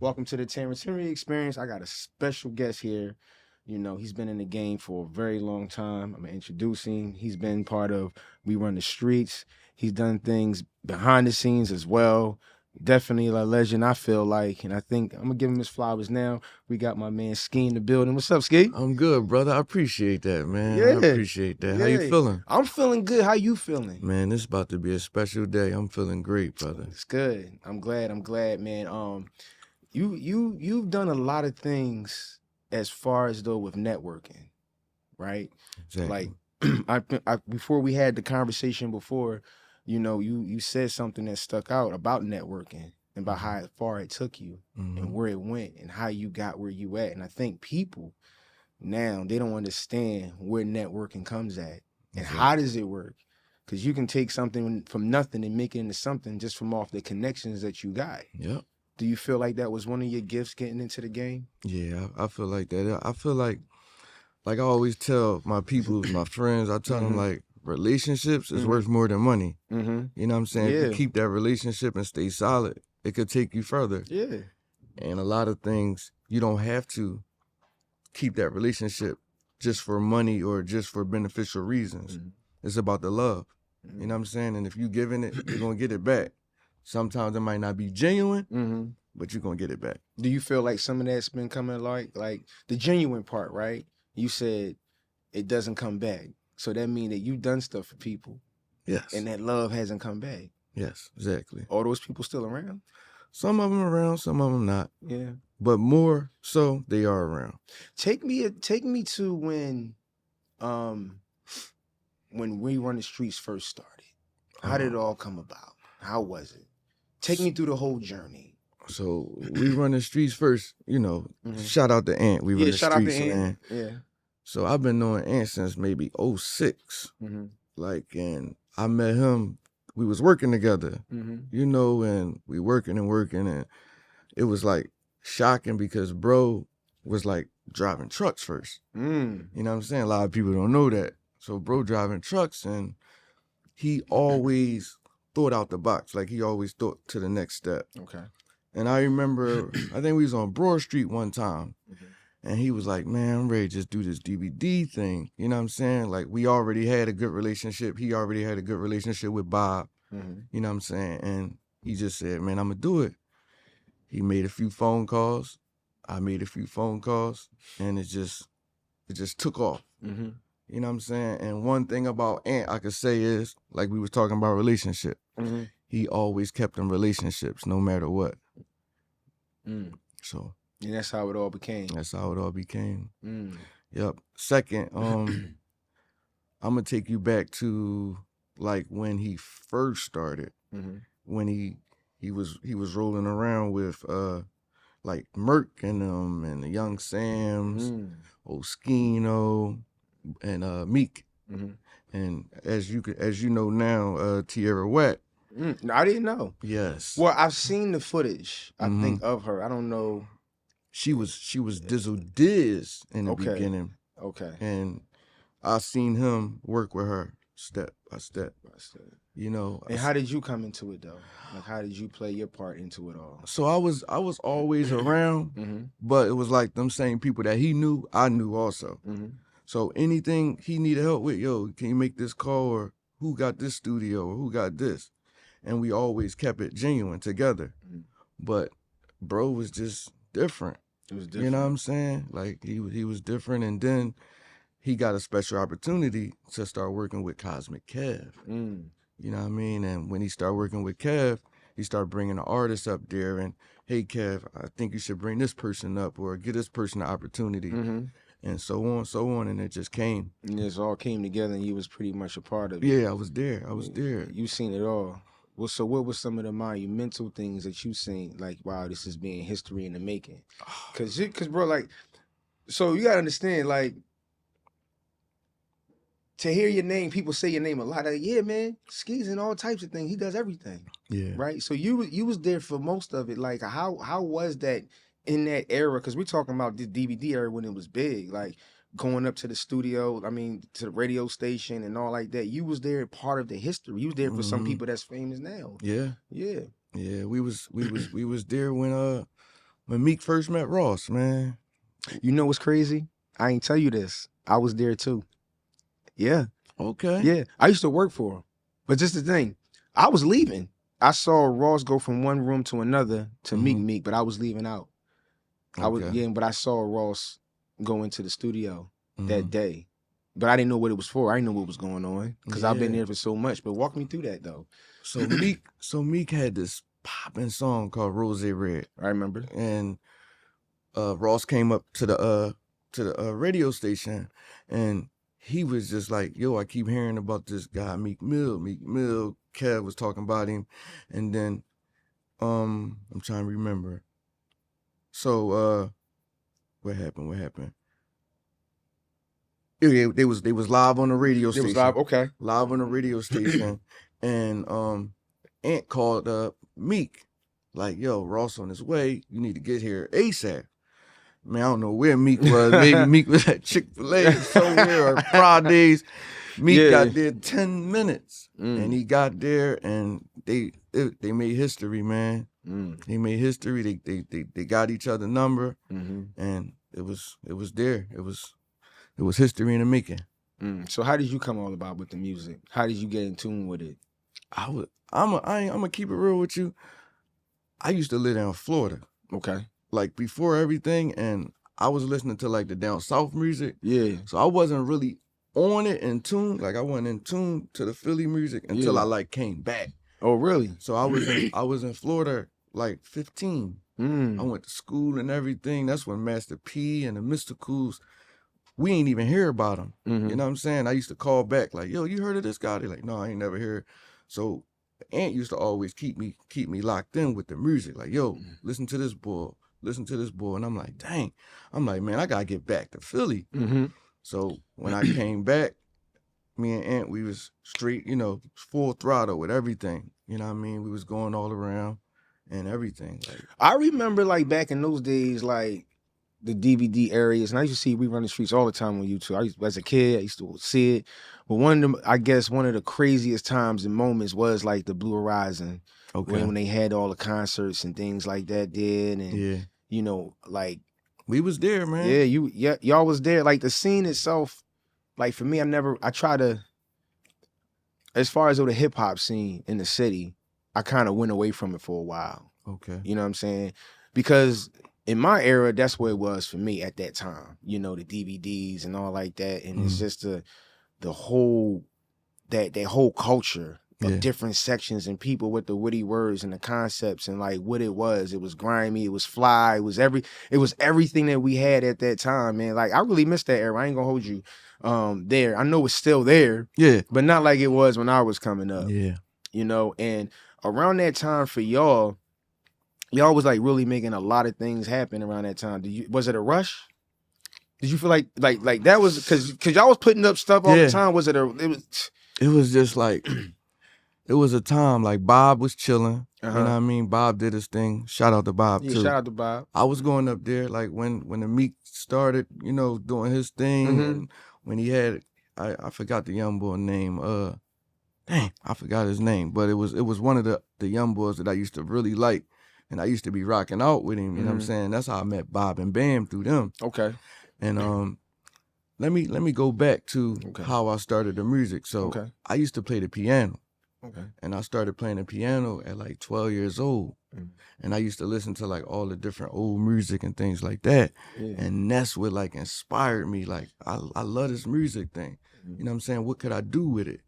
Welcome to the Terrance Henry Experience. I got a special guest here. You know, he's been in the game for a very long time. I'm gonna introduce him. He's been part of We Run the Streets. He's done things behind the scenes as well. Definitely a legend, I feel like. And I think I'm gonna give him his flowers now. We got my man Ski in the building. What's up, Ski? I'm good, brother. I appreciate that, man. I Yeah. appreciate that. How you Yeah. feeling? I'm feeling good. How you feeling? Man, this about to be a special day. I'm feeling great, brother. It's good. I'm glad, man. You've done a lot of things as far as though with networking, right? Exactly. Like before we had the conversation before, you know, you said something that stuck out about networking and about how far it took you and where it went and how you got where you at. And I think people now, they don't understand where networking comes at and how does it work. Because you can take something from nothing and make it into something just from off the connections that you got. Yep. Do you feel like that was one of your gifts getting into the game? Yeah, I feel like that. I feel like I always tell my people, my friends, I tell them like relationships is worth more than money. You know what I'm saying? If you keep that relationship and stay solid, it could take you further. Yeah. And a lot of things, you don't have to keep that relationship just for money or just for beneficial reasons. It's about the love. You know what I'm saying? And if you giving it, you're going to get it back. Sometimes it might not be genuine, but you're going to get it back. Do you feel like some of that's been coming like the genuine part, right? You said it doesn't come back. So that means that you've done stuff for people. Yes. And that love hasn't come back. Yes, exactly. Are those people still around? Some of them around, some of them not. Yeah. But more so, they are around. Take me to when We Run the Streets first started. How did it all come about? How was it? Take me through the whole journey. So We Run the Streets first, you know, shout out to Ant. We Run the Streets, man. Yeah. So I've been knowing Ant since maybe 06. Like, and I met him, we was working together, you know, and we working, and it was like shocking because bro was like driving trucks first. You know what I'm saying? A lot of people don't know that. So bro driving trucks, and he always thought out the box. Like he always thought to the next step. Okay. And I remember, I think we was on Broad Street one time, and he was like, man, I'm ready to just do this DVD thing. You know what I'm saying? Like we already had a good relationship. He already had a good relationship with Bob. You know what I'm saying? And he just said, man, I'm gonna do it. He made a few phone calls. I made a few phone calls, and it just took off. You know what I'm saying? And one thing about Ant I could say is, like we was talking about relationship, he always kept in relationships no matter what. So. And that's how it all became. That's how it all became. Yep. Second, I'm gonna take you back to like when he first started, when he was rolling around with like Merc and them and the Young Sams, Oskino, and Meek, and as you know now, Tierra Whack. I didn't know. Yes. Well, I've seen the footage. I think of her. I don't know. She was Dizzle Diz in the beginning. Okay. And I seen him work with her step by step. You know. And how did you come into it though? Like how did you play your part into it all? So I was always around, but it was like them same people that he knew, I knew also. So anything he needed help with, yo, can you make this call, or who got this studio, or who got this? And we always kept it genuine together. But bro was just different. It was different. You know what I'm saying? Like he was different, and then he got a special opportunity to start working with Cosmic Kev. You know what I mean? And when he started working with Kev, he started bringing the artists up there, and hey Kev, I think you should bring this person up or give this person an opportunity, and so on, and it just came. And this all came together, and you was pretty much a part of it. Yeah, I was there. You seen it all. Well, so what were some of the monumental things that you seen? Like, wow, this is being history in the making. Cause bro, like, so you gotta understand, like, to hear your name, people say your name a lot. Like, yeah, man, Ski's and all types of things. He does everything. Yeah. Right. So you was there for most of it. Like, how was that in that era? Cause we're talking about the DVD era when it was big. Like, going up to the studio, I mean, to the radio station and all like that. You was there part of the history. You was there for some people that's famous now. Yeah. Yeah. Yeah, we was there when when Meek first met Ross, man. You know what's crazy? I ain't tell you this. I was there too. Yeah. Okay. Yeah. I used to work for him. But just the thing, I was leaving. I saw Ross go from one room to another to Meek, but I was leaving out. Okay. But I saw Ross go into the studio that day. But I didn't know what it was for. I didn't know what was going on because I've been there for so much. But walk me through that though. So Meek had this popping song called Rose Red. I remember. And Ross came up to the radio station, and he was just like, yo, I keep hearing about this guy, Meek Mill. Kev was talking about him. And then I'm trying to remember. So what happened? Yeah, they was live on the radio station. It was live, okay. Live on the radio station. And Ant called Meek, like, yo, Ross on his way. You need to get here ASAP. Man, I don't know where Meek was. Maybe Meek was at Chick-fil-A somewhere or Fridays. Meek got there 10 minutes. And he got there and they made history, man. They made history. They got each other number. And it was there. It was history in the making. So how did you come all about with the music? How did you get in tune with it? I'm gonna keep it real with you. I used to live down in Florida. Okay. Like before everything, and I was listening to like the down south music. Yeah. So I wasn't really on it in tune. Like I wasn't in tune to the Philly music until I like came back. Oh, really? So I was in Florida like 15. I went to school and everything. That's when Master P and the Mysticals, we ain't even hear about them. You know what I'm saying? I used to call back like, yo, you heard of this guy? They're like, no, I ain't never heard. So Aunt used to always keep me locked in with the music. Like, yo, listen to this boy. And I'm like, dang. I'm like, man, I gotta get back to Philly. So when I came back, me and Aunt, we was straight, full throttle with everything. You know what I mean? We was going all around and everything. Like, I remember like back in those days, like the DVD areas, and I used to see We Run the Streets all the time on YouTube. As a kid, I used to see it. But one of the craziest times and moments was like the Blue Horizon. Okay. When they had all the concerts and things like that did. And like we was there, man. Yeah, y'all was there. Like the scene itself, like for me, I try to, as far as the hip hop scene in the city, I kind of went away from it for a while. Okay. You know what I'm saying? Because in my era, that's what it was for me at that time. The DVDs and all like that. And it's just the whole, that whole culture of different sections and people with the witty words and the concepts and like what it was. It was grimy, it was fly, it was everything that we had at that time, man. Like I really missed that era. I ain't gonna hold you there. I know it's still there. Yeah. But not like it was when I was coming up. Yeah. And around that time for y'all was like really making a lot of things happen around that time. Was it a rush? Did you feel like that was because y'all was putting up stuff all the time? It was just like it was a time like Bob was chilling. You know what I mean? Bob did his thing. Shout out to Bob too. Shout out to Bob. I was going up there like when the Meek started, doing his thing, and when he had I forgot the young boy name. Dang, I forgot his name, but it was one of the young boys that I used to really like, and I used to be rocking out with him. You know what I'm saying? That's how I met Bob and Bam through them. Okay. And let me go back to how I started the music. So I used to play the piano. Okay. And I started playing the piano at like 12 years old. And I used to listen to like all the different old music and things like that. Yeah. And that's what like inspired me. Like I love this music thing. You know what I'm saying? What could I do with it?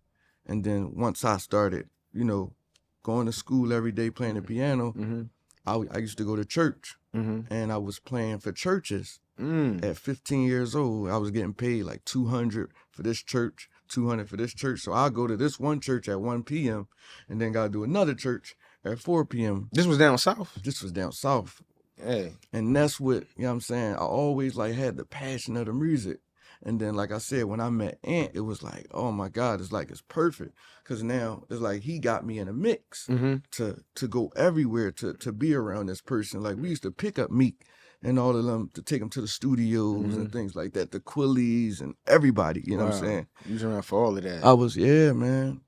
And then once I started, going to school every day playing the piano, I used to go to church. And I was playing for churches. At 15 years old, I was getting paid like $200 for this church, $200 for this church. So I'll go to this one church at 1 p.m. and then gotta do another church at 4 p.m. This was down south? This was down south. Hey. And that's what, you know what I'm saying? I always like had the passion of the music. And then, like I said, when I met Ant, it was like, oh my God, it's perfect. Because now it's like he got me in a mix to go everywhere, to be around this person. Like we used to pick up Meek and all of them to take them to the studios and things like that, the Quillies and everybody, you know what I'm saying? You was around for all of that. I was, yeah, man.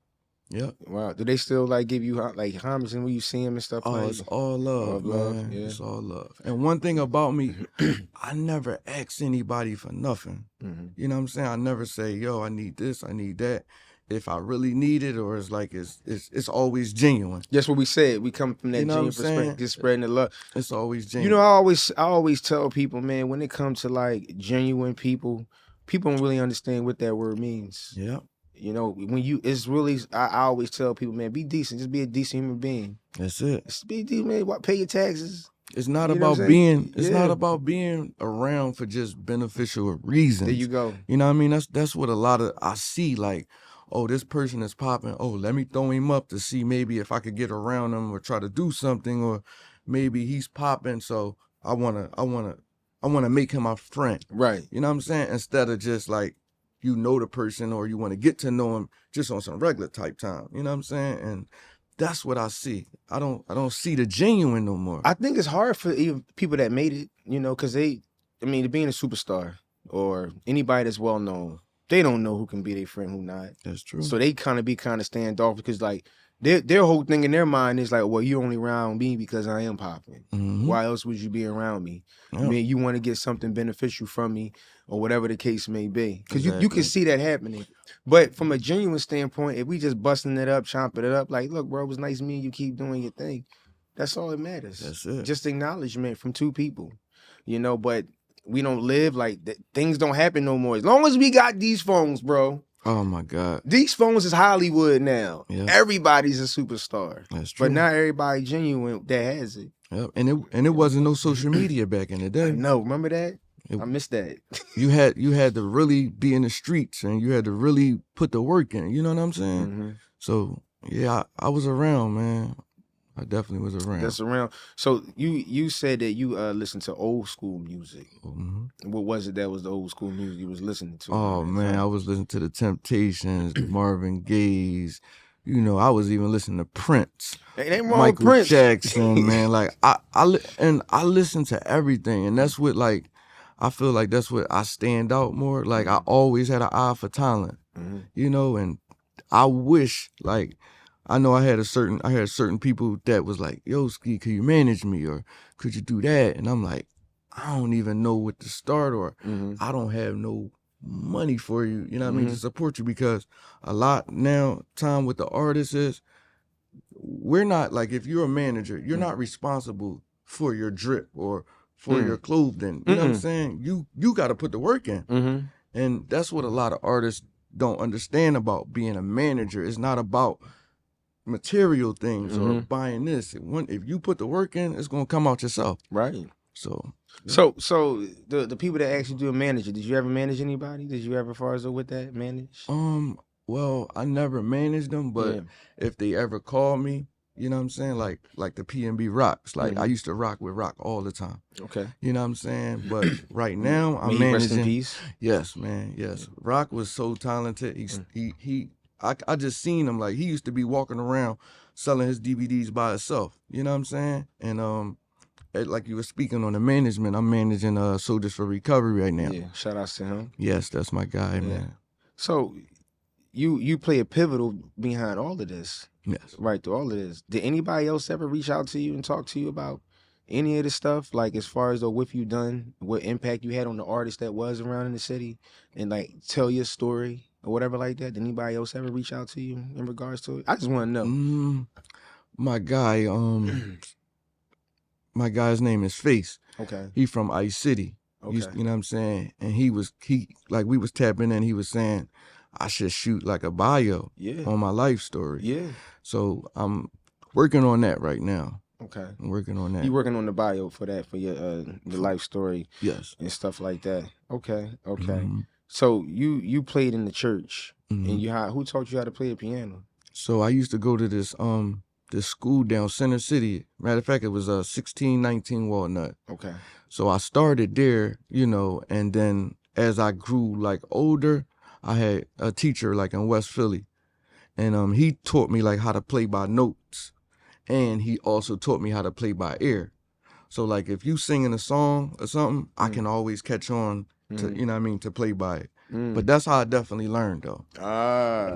Yep. Wow. Do they still like give you like homage and when you see them and stuff Oh, like? it's all love, love, man. yeah. It's all love. And one thing about me, I never ask anybody for nothing. You know what I'm saying? I never say, yo, I need this, I need that. If I really need it, or it's like it's always genuine. That's what we said. We come from that You know what I'm genuine perspective, saying? just spreading the love. It's always You know, genuine. I always tell people, man, when it comes to like genuine people don't really understand what that word means. Yeah. You know, when you, it's really, I always tell people, man, be decent. Just be a decent human being. That's it. Just be decent, man. Pay your taxes. It's not You know what I'm about saying? it's Yeah. not about being around for just beneficial reasons. There you go. You know what I mean? That's what a lot of I see, like, oh, this person is popping. Oh, let me throw him up to see maybe if I could get around him or try to do something, or maybe he's popping, so I wanna make him my friend. Right. You know what I'm saying? Instead of just like you know the person or you want to get to know him just on some regular type time. You know what I'm saying? And that's what I see. I don't see the genuine no more. I think it's hard for even people that made it, you know, because being a superstar or anybody that's well known, they don't know who can be their friend, who not. That's true. So they kind of standoff because like their whole thing in their mind is like, well, you're only around me because I am popping. Why else would you be around me? Yep. I mean, you want to get something beneficial from me or whatever the case may be. Because Exactly. you can see that happening. But from a genuine standpoint, if we just busting it up, chopping it up, like, look, bro, it was nice meeting you, keep doing your thing. That's all that matters. That's it. Just acknowledgement from two people, you know, but we don't live like that. Things don't happen no more. As long as we got these phones, bro. Oh my God. These phones is Hollywood now. Yep. Everybody's a superstar. That's true. But not everybody genuine that has it. Yep. And it wasn't no social media back in the day. No, remember that? I missed that. You had to really be in the streets and you had to really put the work in. You know what I'm saying? So yeah, I was around, man. I definitely was around. That's around. So you said that you listened to old school music. What was it that was the old school music you was listening to? Oh man, I was listening to the Temptations, Marvin Gaye's. You know, I was even listening to Prince, Michael Prince. Jackson, man. Like I listen to everything, and that's what like I feel like that's what I stand out more. Like I always had an eye for talent, you know, and I wish like. I know I had certain people that was like, yo, Ski, could you manage me or could you do that? And I'm like, I don't even know what to start or I don't have no money for you, you know what I mean, to support you because a lot now time with the artists is we're not like if you're a manager, you're not responsible for your drip or for your clothing. You know what I'm saying? You got to put the work in. And that's what a lot of artists don't understand about being a manager. It's not about material things or buying this. If you put the work in, it's gonna come out yourself. Right. So the people that actually do a manager, did you ever manage anybody? Did you ever, far as with that, manage? Well, I never managed them, but if they ever call me, you know what I'm saying, like the PNB Rocks. Like I used to rock with Rock all the time. Okay. You know what I'm saying? But right now I'm May he managing. rest in peace. Yes, man. Yes. Rock was so talented. I just seen him, like he used to be walking around selling his DVDs by himself. You know what I'm saying? And like you were speaking on the management, I'm managing Soldiers for Recovery right now. Yeah, shout outs to him. Yes, that's my guy, man. So you play a pivotal behind all of this. Yes. Right through all of this. Did anybody else ever reach out to you and talk to you about any of this stuff? Like as far as what you done, what impact you had on the artist that was around in the city and like tell your story? Or whatever like that. Did anybody else ever reach out to you in regards to it? I just want to know. My guy, my guy's name is Face. Okay. He from Ice City. Okay. You know what I'm saying? And he like we was tapping in, he was saying I should shoot like a bio on my life story. Yeah. So I'm working on that right now. Okay. I'm working on that. You working on the bio for that, for your life story. Yes. And stuff like that. Okay. So you played in the church, and who taught you how to play the piano? So I used to go to this school down Center City. Matter of fact, it was 1619 Walnut. Okay. So I started there, you know, and then as I grew like older, I had a teacher like in West Philly, and he taught me like how to play by notes, and he also taught me how to play by ear. So like if you singing a song or something, I can always catch on to, you know what I mean, to play by it. But that's how I definitely learned though.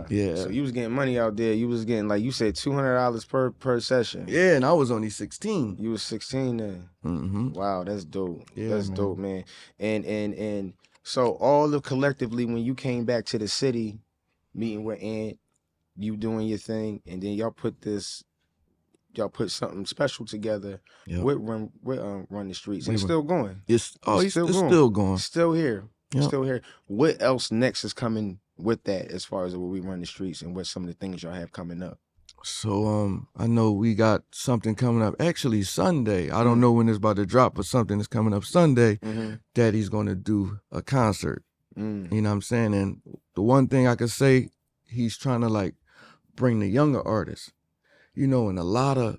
Yeah. So you was getting money out there. You was getting, like you said, $200 per session. Yeah, and I was only 16. You was 16 then. Mm-hmm. Wow, that's dope. Yeah, that's man. dope, man. And so all of collectively, when you came back to the city, meeting with Ant, you doing your thing, and then y'all put something special together. Yep. With Run the Streets. And it's still going. It's still going. Still here. Yep. Still here. What else next is coming with that, as far as where we Run the Streets, and what some of the things y'all have coming up? So I know we got something coming up actually Sunday. I don't know when it's about to drop, but something is coming up Sunday. Daddy's gonna do a concert. You know what I'm saying? And the one thing I could say, he's trying to like bring the younger artists. You know, and a lot of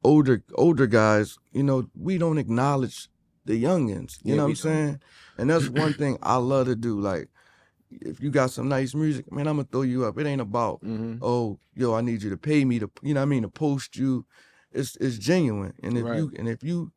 older guys, you know, we don't acknowledge the youngins. You know what I'm saying? And that's one thing I love to do. Like, if you got some nice music, man, I'm gonna throw you up. It ain't about, oh, yo, I need you to pay me to, you know what I mean, to post you. It's genuine. And if you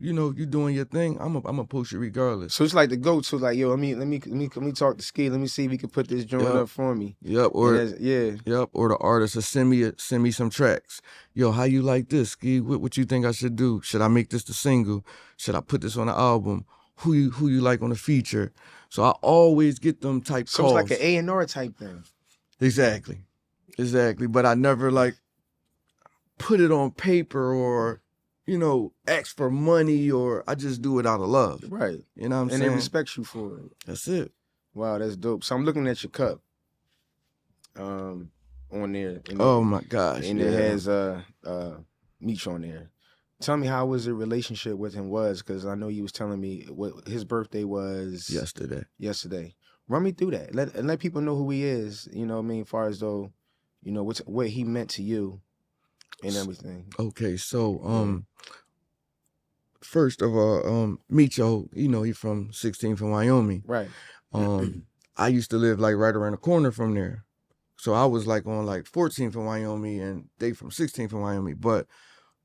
doing your thing, I'm gonna post you regardless. So it's like the go-to, like, yo, let me talk to Ski. Let me see if he can put this joint up for me. Yep. Or the artist will send me some tracks. Yo, how you like this, Ski? What you think I should do? Should I make this the single? Should I put this on the album? Who you like on the feature? So I always get them type calls. So it's like an A&R type thing. Exactly. But I never like put it on paper or, you know, ask for money, or I just do it out of love. Right. You know what I'm saying? And they respect you for it. That's it. Wow, that's dope. So I'm looking at your cup on there. Oh my gosh. And it has Meech on there. Tell me, how was the relationship with him was? Because I know you was telling me what his birthday was yesterday. Run me through that. Let people know who he is. You know what I mean? As far as though, you know, what he meant to you and everything. Okay, so first of all, Micho, you know, he's from 16th in Wyoming. Right. I used to live like right around the corner from there. So I was like on like 14th in Wyoming, and they from 16th in Wyoming. But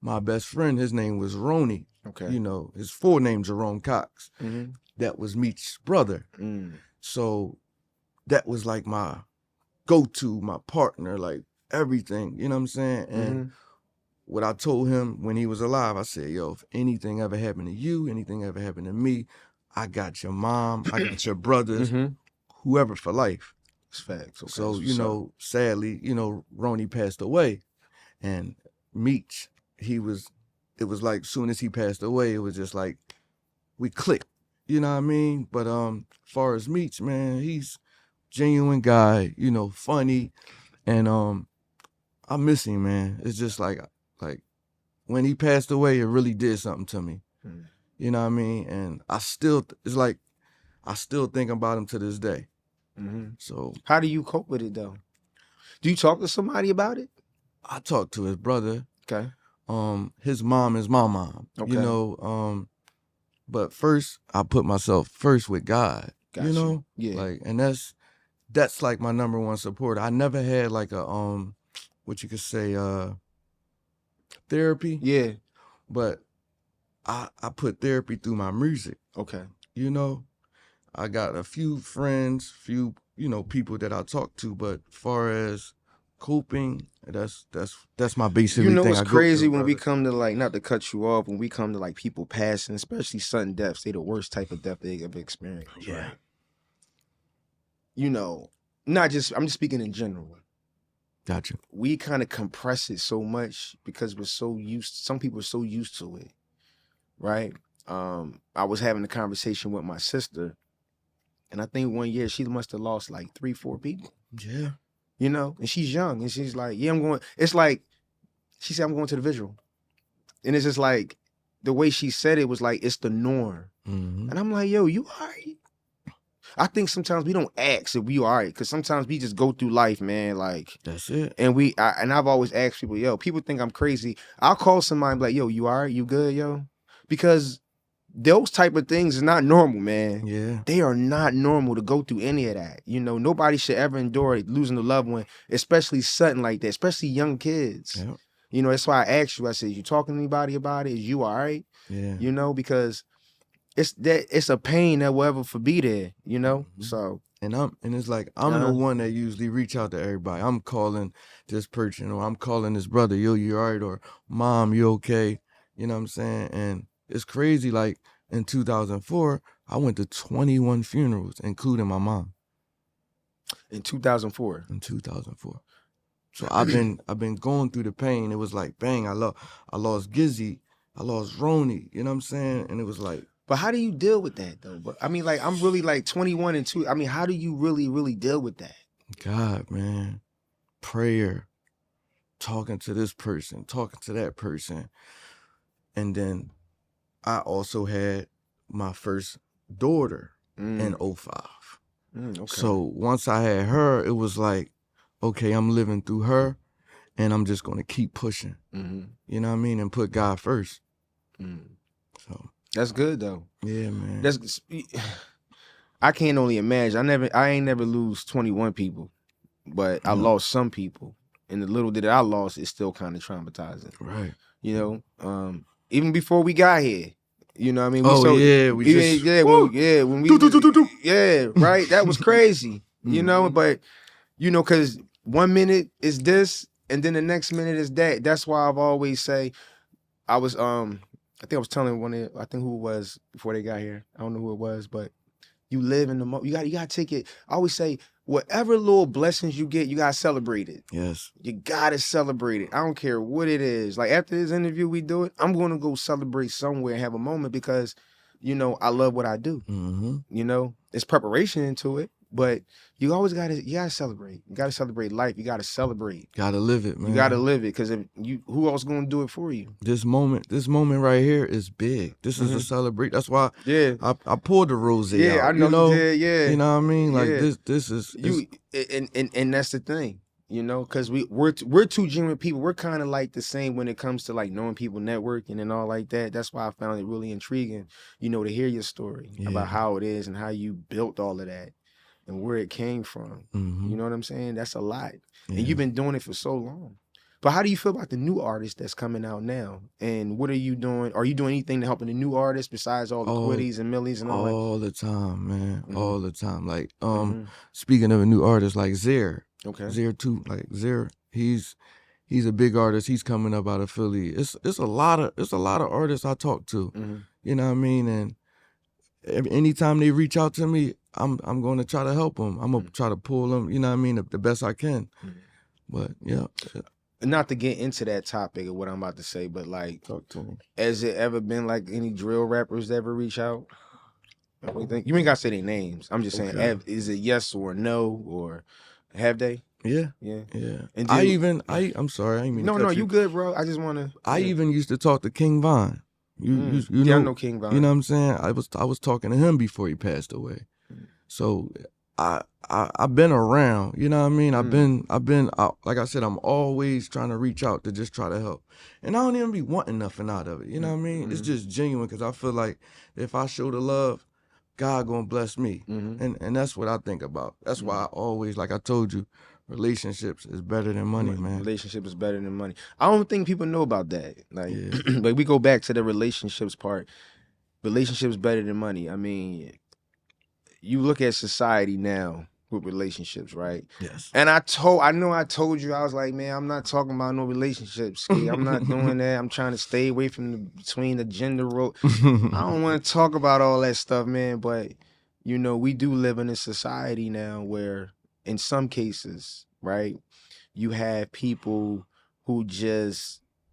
my best friend, his name was Ronnie. Okay. You know, his full name Jerome Cox. That was Meech's brother. So that was like my go-to, my partner, like everything. You know what I'm saying? And what I told him when he was alive, I said, yo, if anything ever happened to you, anything ever happened to me, I got your mom, I got your brothers, whoever for life. It's facts. Okay, so, you know, sadly, you know, Ronnie passed away. And Meech, it was like soon as he passed away, it was just like we clicked. You know what I mean? But as far as Meech, man, he's genuine guy, you know, funny. And I miss him, man. It's just like when he passed away, it really did something to me. You know what I mean? And I still think about him to this day. So how do you cope with it though? Do you talk to somebody about it? I talk to his brother. Okay. His mom is my mom. Okay. You know, but first I put myself first with God. Gotcha. You know? Yeah. Like, and that's like my number one supporter. I never had like a what you could say, therapy. Yeah. But I put therapy through my music. Okay. You know? I got a few friends, you know, people that I talk to, but far as coping, that's my basic thing. You know what's crazy when we come to, like, not to cut you off, when we come to like people passing, especially sudden deaths, they the worst type of death they ever experienced. Yeah. Right? You know, I'm just speaking in general. Gotcha. We kind of compress it so much because some people are so used to it. Right? I was having a conversation with my sister, and I think one year she must have lost like 3-4 people. Yeah. You know, and she's young, and she's like, yeah, I'm going. It's like, she said, I'm going to the visual. And it's just like, the way she said it was like, it's the norm. And I'm like, yo, you all right? I think sometimes we don't ask if we all right, because sometimes we just go through life, man, like. That's it. And I've always asked people, yo, people think I'm crazy. I'll call somebody and be like, yo, you all right? You good, yo? Because those type of things is not normal, man. Yeah. They are not normal to go through any of that. You know, nobody should ever endure losing a loved one, especially sudden like that, especially young kids. Yep. You know, that's why I asked you, I said, you talking to anybody about it? Is you all right? Yeah. You know, because it's a pain that will ever be there, you know? So And it's like I'm the one that usually reach out to everybody. I'm calling this person, or I'm calling this brother, yo, you all right? Or mom, you okay? You know what I'm saying? And it's crazy. Like in 2004, I went to 21 funerals, including my mom. In 2004. In 2004. So I've been going through the pain. It was like, bang, I lost Gizzy, I lost Roni, you know what I'm saying? And it was like, but how do you deal with that though? But I mean, like, I'm really like 21 and 2. I mean, how do you really deal with that? God, man, prayer, talking to this person, talking to that person. And then I also had my first daughter in 05. Okay. So once I had her, it was like, okay, I'm living through her, and I'm just going to keep pushing. You know what I mean? And put God first. So that's good though. Yeah, man. That's I can't only imagine. I ain't never lose 21 people, but I lost some people. And the little that I lost is still kind of traumatizing. Right. You know, even before we got here. You know what I mean? Right. That was crazy. You know, but you know, because 1 minute is this, and then the next minute is that. That's why I've always say, I think I was telling I think who it was before they got here. I don't know who it was, but you live in the moment. You gotta take it. I always say, whatever little blessings you get, you gotta celebrate it. Yes. You gotta celebrate it. I don't care what it is. Like after this interview we do it, I'm gonna go celebrate somewhere and have a moment because, you know, I love what I do. You know, it's preparation into it, but you gotta celebrate. You gotta celebrate life. You gotta celebrate. Gotta live it, man. You gotta live it, because who else gonna do it for you? This moment right here is big. This is a celebrate. That's why I poured the rose out. Yeah, I know you did. Yeah, you know what I mean. Like this is you, and that's the thing. You know, because we're two genuine people. We're kind of like the same when it comes to like knowing people, networking, and all like that. That's why I found it really intriguing, you know, to hear your story about how it is and how you built all of that and where it came from. You know what I'm saying? That's a lot, and you've been doing it for so long. But how do you feel about the new artist that's coming out now? And what are you doing? Are you doing anything to help the new artists besides all the Quiddies and Millies and all that? All the time, man. All the time. Like speaking of a new artist like Zer. Okay. Zer too. Like Zer, he's a big artist. He's coming up out of Philly. It's a lot of artists I talk to. You know what I mean? And anytime they reach out to me, I'm going to try to help them. I'm gonna try to pull them. You know what I mean? The best I can. But yeah. Not to get into that topic of what I'm about to say, but like, talk to me. Has it ever been like any drill rappers that ever reach out? You ain't gotta say their names. I'm just saying, is it yes or no, or have they? Yeah. And I'm sorry, I didn't mean to cut you. No, you good, bro. I just wanna. I even used to talk to King Von. You know, I know King Von. You know what I'm saying? I was talking to him before he passed away. So I've been around, you know what I mean? I've been like I said, I'm always trying to reach out to just try to help. And I don't even be wanting nothing out of it, you know what I mean? It's just genuine, because I feel like if I show the love, God gonna bless me. And that's what I think about. That's why I always, like I told you, relationships is better than money, man. Relationship is better than money. I don't think people know about that. Like, like we go back to the relationships part. Relationships better than money. I mean, you look at society now with relationships, right? Yes. And I know I told you, I was like, man, I'm not talking about no relationships. I'm not doing that. I'm trying to stay away from between the gender role. I don't want to talk about all that stuff, man. But, you know, we do live in a society now where in some cases, right, you have people who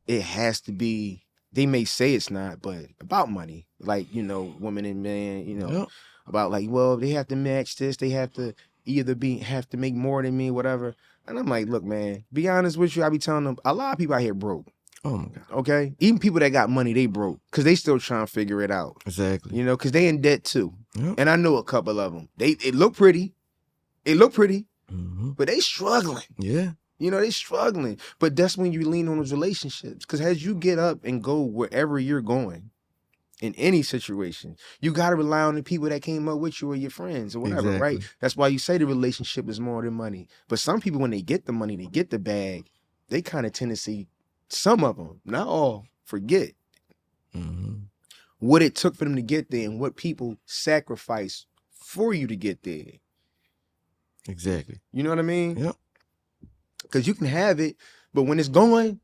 it has to be, they may say it's not, but about money. Like, you know, women and men, you know, about like, well, they have to match this. They have to either have to make more than me, whatever. And I'm like, look, man, be honest with you. I be telling them, a lot of people out here broke. Oh my God. Okay? Even people that got money, they broke because they still trying to figure it out. Exactly. You know, because they in debt too. And I know a couple of them. It look pretty. But they struggling. Yeah. You know, they struggling. But that's when you lean on those relationships. Because as you get up and go wherever you're going, in any situation, you got to rely on the people that came up with you or your friends or whatever, right? That's why you say the relationship is more than money. But some people, when they get the money, they get the bag, they kind of tend to see, some of them, not all, forget what it took for them to get there and what people sacrificed for you to get there. Exactly. You know what I mean? Yep. Because you can have it, but when it's gone,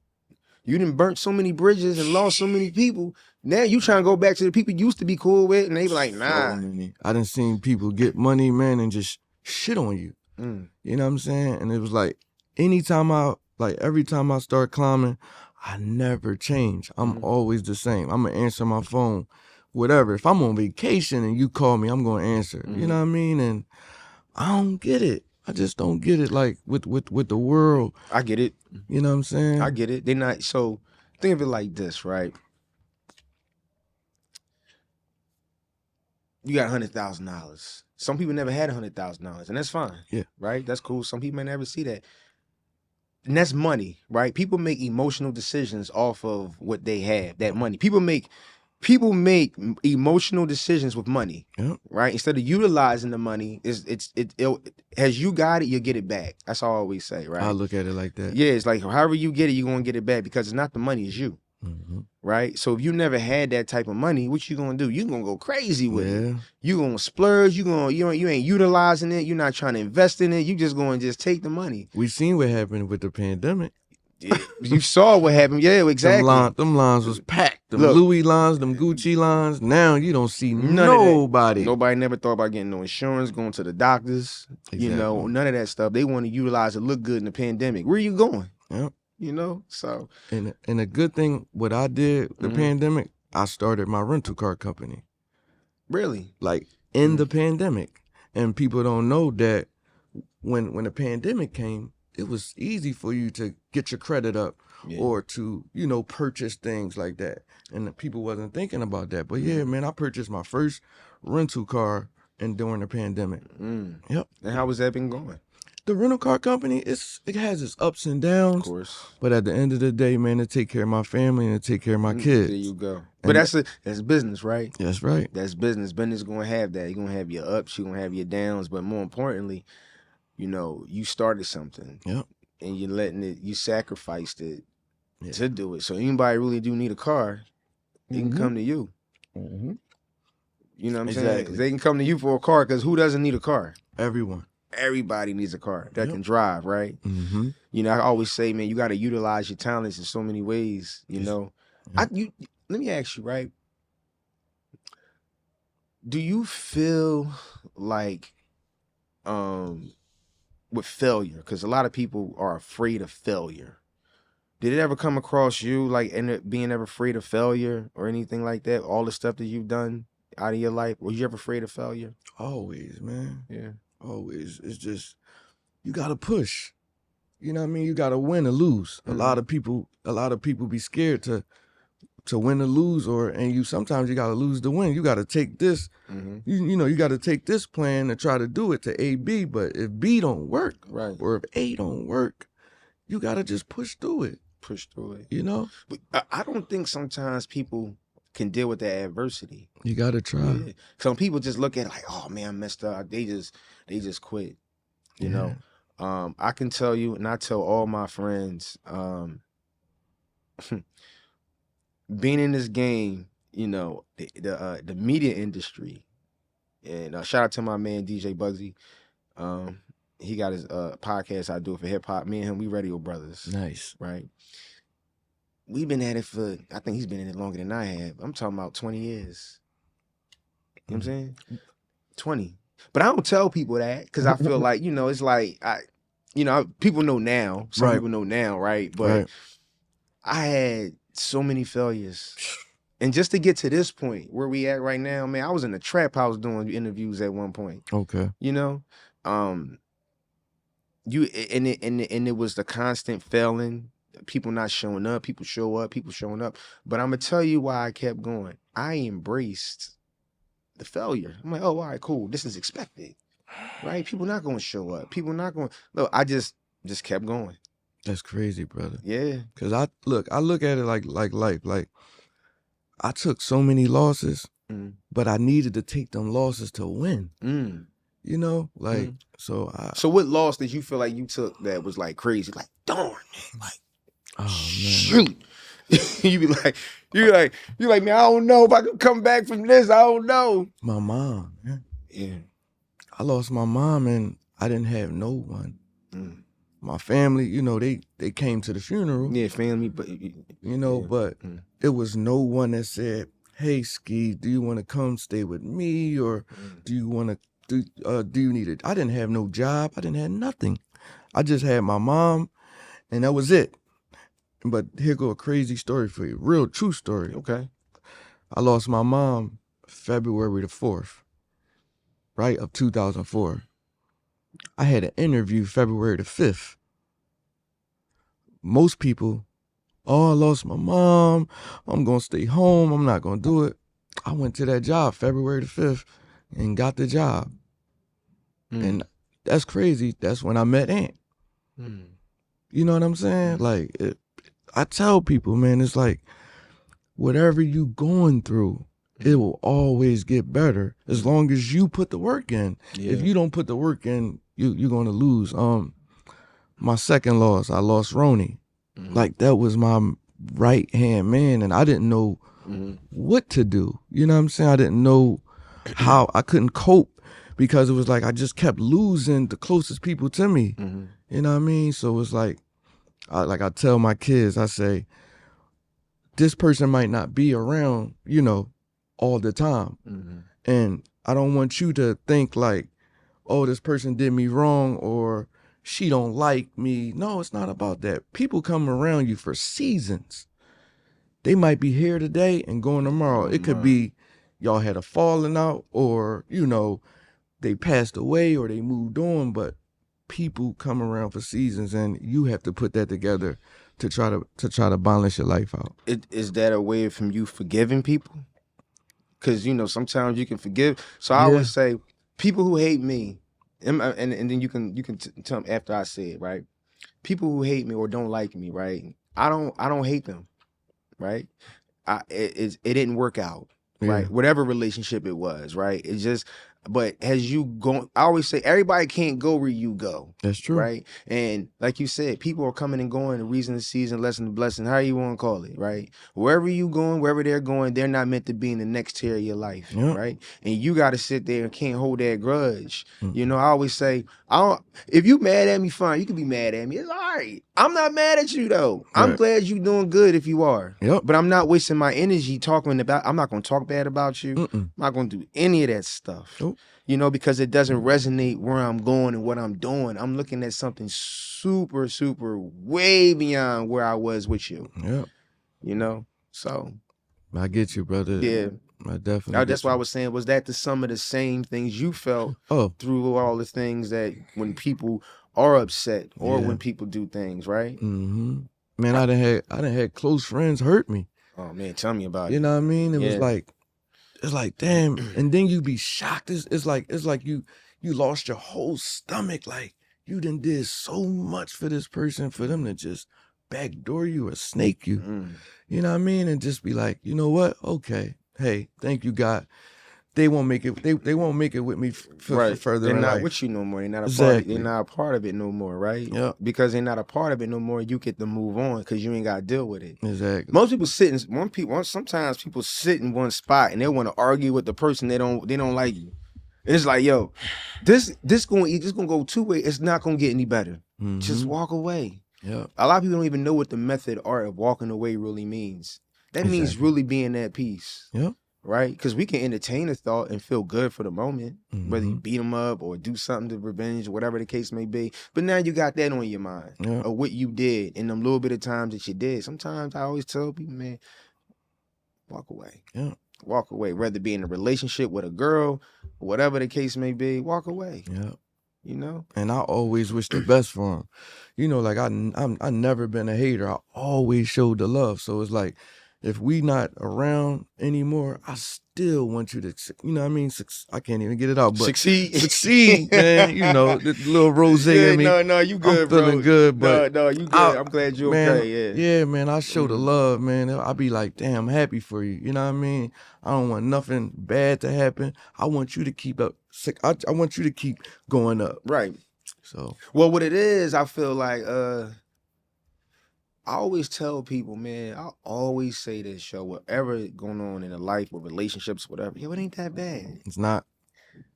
you done burnt so many bridges and lost so many people. Now you trying to go back to the people you used to be cool with, and they be like, nah. So many. I done seen people get money, man, and just shit on you. Mm. You know what I'm saying? And it was like, every time I start climbing, I never change. I'm always the same. I'm going to answer my phone, whatever. If I'm on vacation and you call me, I'm going to answer. You know what I mean? And I don't get it. I just don't get it. Like with the world. I get it. You know what I'm saying? I get it. They're not. So think of it like this, right? You got $100,000. Some people never had $100,000, and that's fine. Yeah. Right? That's cool. Some people may never see that. And that's money, right? People make emotional decisions off of what they have, that money. People make emotional decisions with money, right? Instead of utilizing the money, as you got it, you'll get it back. That's all I always say, right? I look at it like that. Yeah, it's like however you get it, you're gonna get it back because it's not the money, it's you. Right? So if you never had that type of money, what you gonna do? You gonna go crazy with it. You gonna splurge. You ain't utilizing it. You're not trying to invest in it. You just gonna just take the money. We seen what happened with the pandemic. You saw what happened. Yeah, exactly. Them lines was packed. Them Louis lines, them Gucci lines. Now you don't see nobody. Nobody never thought about getting no insurance, going to the doctors. Exactly. You know, none of that stuff. They want to utilize it, look good in the pandemic. Where are you going? Yep. You know, so and a good thing what I did the pandemic, I started my rental car company. Really? Like in the pandemic. And people don't know that when the pandemic came, it was easy for you to get your credit up or to, purchase things like that. And the people wasn't thinking about that. But yeah, man, I purchased my first rental car during the pandemic. Yep. And how was that been going? The rental car company, it has its ups and downs. Of course. But at the end of the day, man, it take care of my family and it take care of my kids. There you go. But that's business, right? That's right. That's business. Business is gonna have that. You're gonna have your ups, you're gonna have your downs, but more importantly, you started something. Yep. And you sacrificed it to do it. So anybody really do need a car, they can come to you. You know what I'm saying? They can come to you for a car because who doesn't need a car? Everyone. Everybody needs a car that can drive, right? I always say, man, you got to utilize your talents in so many ways. Let me ask you, right? Do you feel like, with failure, because a lot of people are afraid of failure. Did it ever come across you, like, being ever afraid of failure or anything like that? All the stuff that you've done out of your life, were you ever afraid of failure? Always, man. Yeah. Always. It's just, you gotta push. You know what I mean? You gotta win or lose. A lot of people be scared to win or lose, and sometimes you gotta lose to win. You gotta take this, you gotta take this plan and try to do it to A, B, but if B don't work, right, or if A don't work, you gotta just push through it. But I don't think sometimes people can deal with that adversity. You gotta try. Yeah. Some people just look at it like, oh man, I messed up. They just quit. You know. I can tell you, and I tell all my friends, being in this game, the media industry, and shout out to my man DJ Bugsy. He got his podcast I do for hip hop. Me and him, we radio brothers. Nice. Right. We've been at it for, I think he's been in it longer than I have. I'm talking about 20 years. You know what I'm saying? 20. But I don't tell people that because I feel like, it's like, people know now. Some people know now, right? But I had so many failures. And just to get to this point where we at right now, man, I was in the trap house doing interviews at one point. Okay. And it was the constant failing, people not showing up, people showing up. But I'm gonna tell you why I kept going. I embraced the failure. I'm like, oh, all right, cool. This is expected, right? People not gonna show up. People not gonna. Look, I just kept going. That's crazy, brother. Yeah. Cause I look at it like life. Like I took so many losses, but I needed to take them losses to win. So what loss did you feel like you took that was like crazy? Like, darn, man, like, oh man, shoot. you be like, man, I don't know if I can come back from this. I don't know. My mom, yeah. I lost my mom, and I didn't have no one. My family, you know, they came to the funeral. Yeah, family, but you know, but it was no one that said, "Hey, Ski, do you want to come stay with me, or do you want to do you need it?" I didn't have no job. I didn't have nothing. I just had my mom, and that was it. But here go a crazy story for you, real true story. Okay. I lost my mom February the 4th, right, of 2004. I had an interview February the 5th. Most people, oh, I lost my mom, I'm going to stay home, I'm not going to do it. I went to that job February the 5th and got the job. And that's crazy. That's when I met Aunt. You know what I'm saying? Like, I tell people, man, it's like, whatever you going through, it will always get better as long as you put the work in. Yeah. If you don't put the work in, you're going to lose. My second loss, I lost Roni. Like, that was my right hand man, and I didn't know what to do. You know what I'm saying? I didn't know how. I couldn't cope because it was like I just kept losing the closest people to me. You know what I mean? So it's like I tell my kids, I say, this person might not be around, you know, all the time. And I don't want you to think like, oh, this person did me wrong or she don't like me. No, it's not about that. People come around you for seasons. They might be here today and going tomorrow. It could be y'all had a falling out, or, you know, they passed away or they moved on, but people come around for seasons, and you have to put that together to try to balance your life out. Is that a way from you forgiving people? Because, you know, sometimes you can forgive. So I always say, people who hate me, and then you can tell them after I say it, right? People who hate me or don't like me, right? I don't hate them, right? It didn't work out, right? Whatever relationship it was, right? It's just, but as you go, I always say everybody can't go where you go. That's true. Right? And like you said, people are coming and going, the reason, the season, lesson, the blessing, how you want to call it, right? Wherever you going, wherever they're going, they're not meant to be in the next tier of your life, right? And you got to sit there and can't hold that grudge. You know, I always say, if you mad at me, fine, you can be mad at me. It's all right. I'm not mad at you though. I'm glad you doing good if you are. But I'm not wasting my energy talking about, I'm not going to talk bad about you. I'm not going to do any of that stuff. You know, because it doesn't resonate where I'm going and what I'm doing. I'm looking at something super, super way beyond where I was with you. You know? So I get you, brother. Yeah. I definitely that's why I was saying, was that some of the same things you felt through all the things that when people are upset or when people do things, right? Man, I done had close friends hurt me. Oh man, tell me about it. You know what I mean? It was like, it's like, damn, and then you be shocked. It's like you lost your whole stomach. Like, you done did so much for this person, for them to just backdoor you or snake you. You know what I mean? And just be like, you know what? Okay, hey, thank you, God. They won't make it. They won't make it with me for further. They're in not life. with you no more. They're not a Exactly. part. They're not a part of it no more, right? Yeah. Because they're not a part of it no more. You get to move on because you ain't got to deal with it. Exactly. Most people sit in sometimes people sit in one spot and they want to argue with the person they don't like you. And it's like, yo, this gonna go two ways. It's not gonna get any better. Just walk away. Yeah. A lot of people don't even know what the method art of walking away really means. That means really being at peace. Yeah. Right? Because we can entertain a thought and feel good for the moment, whether you beat them up or do something to revenge, whatever the case may be. But now you got that on your mind of what you did in them little bit of times that you did. Sometimes I always tell people, man, walk away. Yeah. Walk away. Whether be in a relationship with a girl, whatever the case may be, walk away. Yeah. You know? And I always wish the best for him. You know, like I never been a hater. I always showed the love. So it's like, if we not around anymore, I still want you to, you know what I mean? I can't even get it out, but succeed, man. You know, the little rose in me. No, you good, I'm feeling good, but no, you good. I'm glad you're okay. Yeah, man. I show the love, man. I be like, damn, I'm happy for you. You know what I mean? I don't want nothing bad to happen. I want you to keep up. I want you to keep going up. Right. So, well, what it is, I feel like, I always tell people, man, I always say this, yo, whatever going on in a life or relationships, whatever, yo, it ain't that bad. It's not.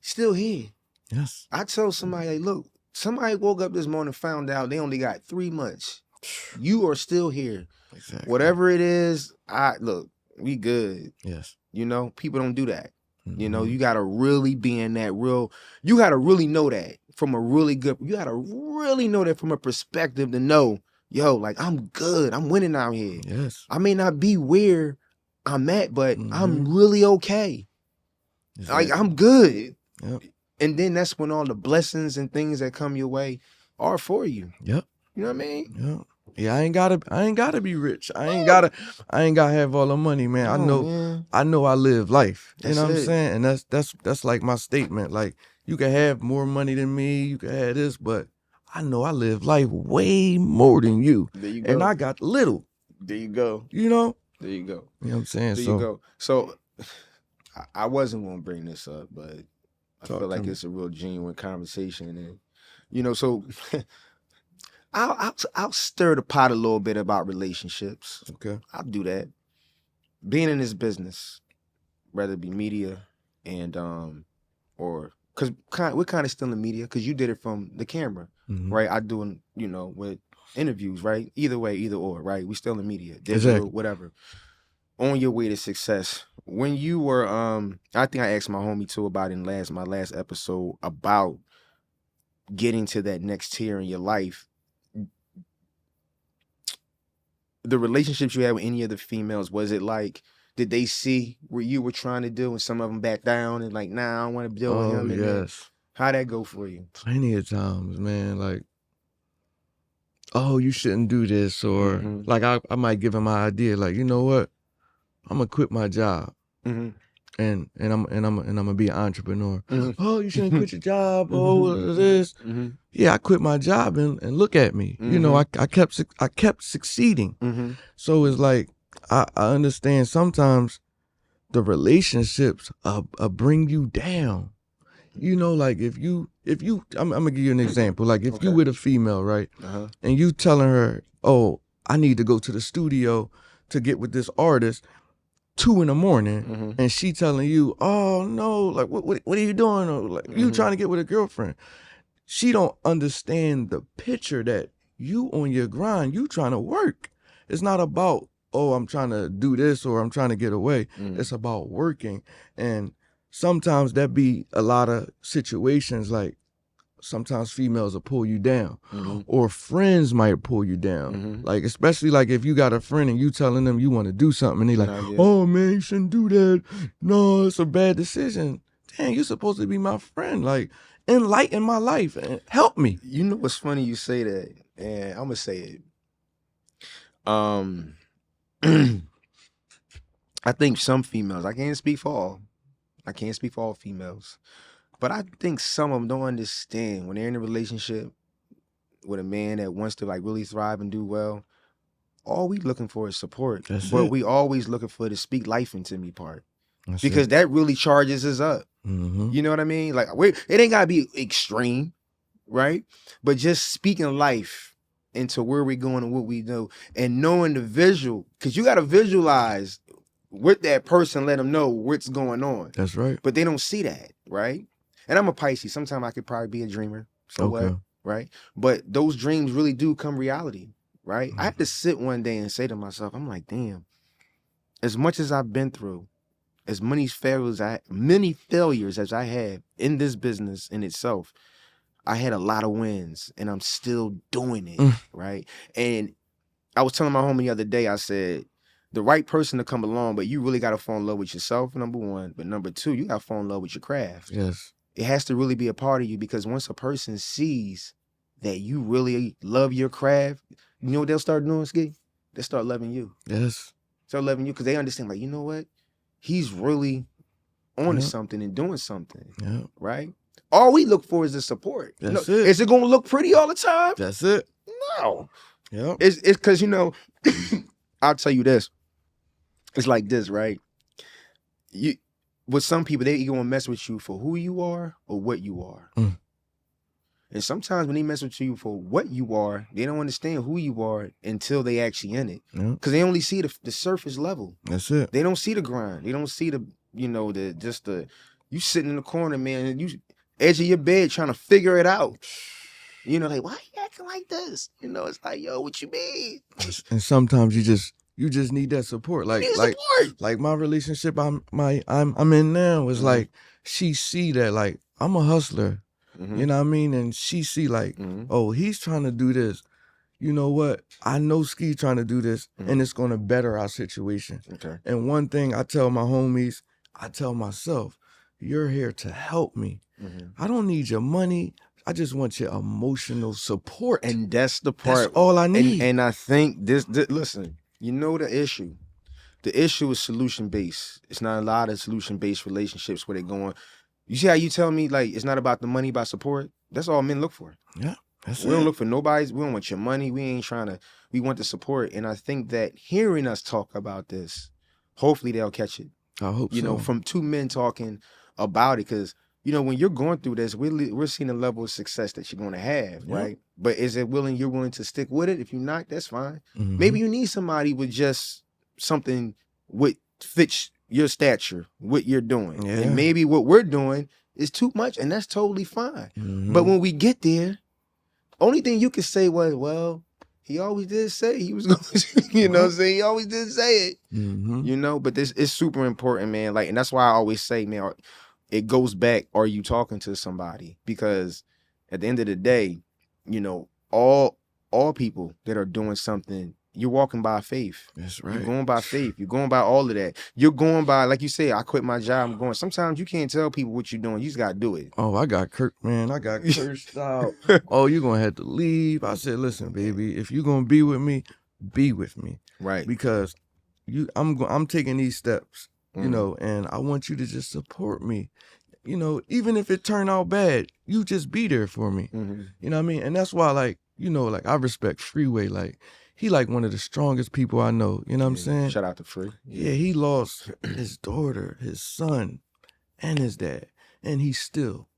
Still here. Yes. I tell somebody, like, look, somebody woke up this morning, found out they only got 3 months. You are still here. Exactly. Whatever it is, look, we good. Yes. You know, people don't do that. Mm-hmm. You know, you gotta really be in that real, you gotta really know that from a really good, you gotta really know that from a perspective to know, yo, like, I'm good. I'm winning out here. Yes. I may not be where I'm at, but Mm-hmm. I'm really okay. Exactly. Like, I'm good. Yep. And then that's when all the blessings and things that come your way are for you. Yep. You know what I mean? Yep. Yeah, I ain't gotta be rich. I ain't gotta have all the money, man. No, man. I know I live life. You That's know what I'm it. saying? And that's like my statement. Like, you can have more money than me, you can have this, but I know I live life way more than you. There you go. And I got little. There you go. You know? There you go. You know what I'm saying? There you go. So I wasn't gonna bring this up, but I feel like it's a real genuine conversation, and you know, so I'll stir the pot a little bit about relationships. Okay. I'll do that. Being in this business, whether it be media and or because we're kind of still in media because you did it from the camera, right? I doing, you know, with interviews, right? Either way, either or, right? We still in media, digital, Exactly. whatever. On your way to success, when you were I think I asked my homie too about in my last episode about getting to that next tier in your life. The relationships you had with any of the females, was it like, did they see what you were trying to do and some of them back down and like, nah, I don't want to deal with him? And then how'd that go for you? Plenty of times, man. Like, oh, you shouldn't do this, or like I might give him my idea, like, you know what, I'm gonna quit my job, and I'm gonna be an entrepreneur. Oh, you shouldn't quit your job. Oh, this. Yeah, I quit my job and look at me. You know, I kept succeeding. So it's like I understand sometimes the relationships bring you down. You know, like if you I'm gonna give you an example. Like if you with a female, right, and you telling her, oh, I need to go to the studio to get with this artist 2 a.m, and she telling you, oh no, like what are you doing? Or like you trying to get with a girlfriend. She don't understand the picture that you on your grind, you trying to work. It's not about, oh, I'm trying to do this or I'm trying to get away. It's about working. And sometimes that be a lot of situations, like sometimes females will pull you down, or friends might pull you down. Like, especially like if you got a friend and you telling them you want to do something and they like, oh man, you shouldn't do that. No, it's a bad decision. Dang, you're supposed to be my friend. Like, enlighten my life and help me. You know what's funny? You say that, and I'm gonna say it. I think some females, I can't speak for all. I can't speak for all females, but I think some of them don't understand when they're in a relationship with a man that wants to like really thrive and do well. All we looking for is support, but we always looking for the speak life into me part, because that really charges us up. You know what I mean? Like, it ain't gotta be extreme, right? But just speaking life into where we're going and what we do, and knowing the visual, because you gotta visualize with that person, let them know what's going on. That's right. But they don't see that, right? And I'm a Pisces. Sometimes I could probably be a dreamer. So what? Right? But those dreams really do come reality, right? I had to sit one day and say to myself, I'm like, damn, as much as I've been through, as many failures as I had in this business in itself, I had a lot of wins and I'm still doing it, right? And I was telling my homie the other day, I said, the right person to come along, but you really got to fall in love with yourself, number one. But number two, you got to fall in love with your craft. Yes. It has to really be a part of you, because once a person sees that you really love your craft, you know what they'll start doing, Ski? They'll start loving you. Yes. Start loving you because they understand, like, you know what? He's really on to something and doing something, right? All we look for is the support. That's it. Is it going to look pretty all the time? That's it. No. Yep. It's because, you know, I'll tell you this. It's like this, right? With some people, they gonna mess with you for who you are or what you are. And sometimes when they mess with you for what you are, they don't understand who you are until they actually in it. Because they only see the surface level. That's it. They don't see the grind. They don't see the, you know, you sitting in the corner, man, and edge of your bed trying to figure it out. You know, like, why you acting like this? You know, it's like, yo, what you mean? And sometimes you just need that support. You need support. Like my relationship I'm in now is like she see that like I'm a hustler. You know what I mean? And she see like, oh, he's trying to do this. You know what? I know Ski trying to do this, and it's gonna better our situation. Okay. And one thing I tell my homies, I tell myself, you're here to help me. I don't need your money. I just want your emotional support. And that's the part. That's all I need. And I think this, listen, you know the issue. The issue is solution-based. It's not a lot of solution-based relationships where they're going. You see how you tell me, like, it's not about the money, about support? That's all men look for. Yeah. We don't look for nobody's. We don't want your money. We ain't trying to. We want the support. And I think that hearing us talk about this, hopefully they'll catch it. I hope you know, from two men talking about it. Because, you know, when you're going through this, we're seeing a level of success that you're going to have, right? But is it you're willing to stick with it? If you're not, that's fine. Maybe you need somebody with just something with fits your stature, what you're doing. Yeah. And maybe what we're doing is too much, and that's totally fine. But when we get there, only thing you can say was, well, he always did say he was going to, you know what I'm saying? He always did say it, you know? But this is super important, man. Like, and that's why I always say, man, it goes back, are you talking to somebody? Because at the end of the day, you know, all people that are doing something, you're walking by faith. That's right. You're going by faith. You're going by all of that. You're going by, like you say, I quit my job, I'm going. Sometimes you can't tell people what you're doing. You just got to do it. Oh, I got cursed out. Oh, you're going to have to leave. I said, listen, baby, if you're going to be with me, be with me. Right. Because I'm taking these steps, you know, and I want you to just support me. You know, even if it turned out bad, you just be there for me. You know what I mean? And that's why, like, you know, like I respect Freeway. Like, he like one of the strongest people I know. You know what I'm saying? Shout out to Free. Yeah, he lost his daughter, his son, and his dad. And he still,